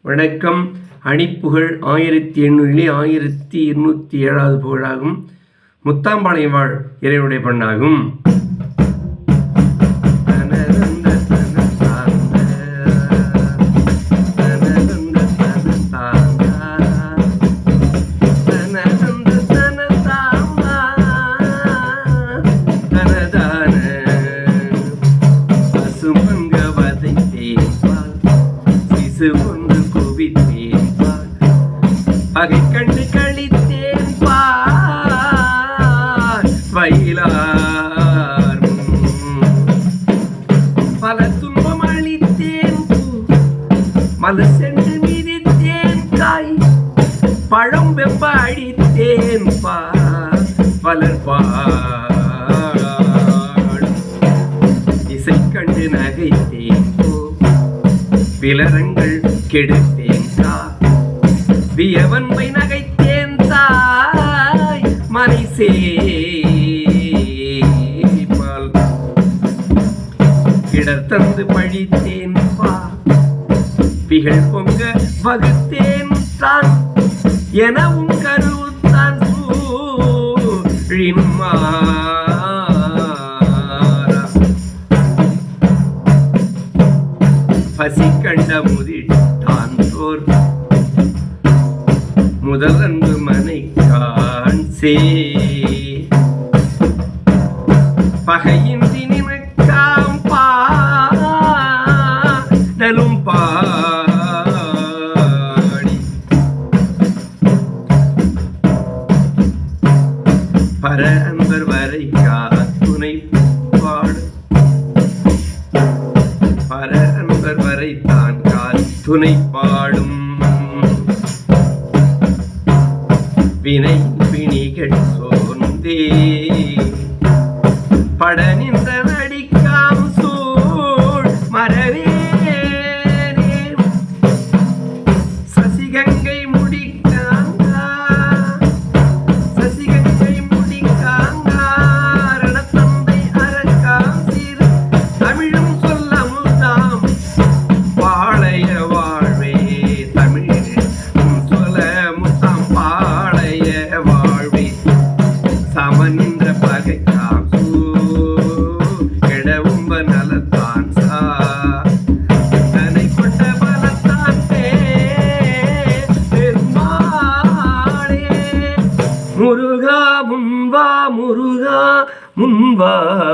வணக்கம். அணிப்புகழ் 1800 1207வது புகழாகும். முத்தாம்பாளையம் வாழ் இறைவனுடைய பண்ணாகும். ஒன்று குவித்தேன் பகை கண்டு கழித்தேன் வயலார் பல துன்பம் அளித்தேன் மலர் சென்று மிதித்தேன் காய் பழம் வெப்ப அடித்தேன் வளர்ப்பாள் இசை கண்டு நகைத்தேன் விலரங்கள் கெடுத்தேன் வியவன்பை நகைத்தேன் தாய் மனைசேல் இடர் தந்து பழித்தேன் பிகழ் பொங்க வகுத்தேன் தான் எனவும் கருத்தான் சூழின்மா பசி கண்ட முதிட்டான் தோர் முதலன்பு மனை காண்சே பகையின்றி நினைக்காம் பாடலும் பாடி பர அன்பர் வரை துணை பாடு பர அன்பர் வரை தான் கால் துணை பாடும்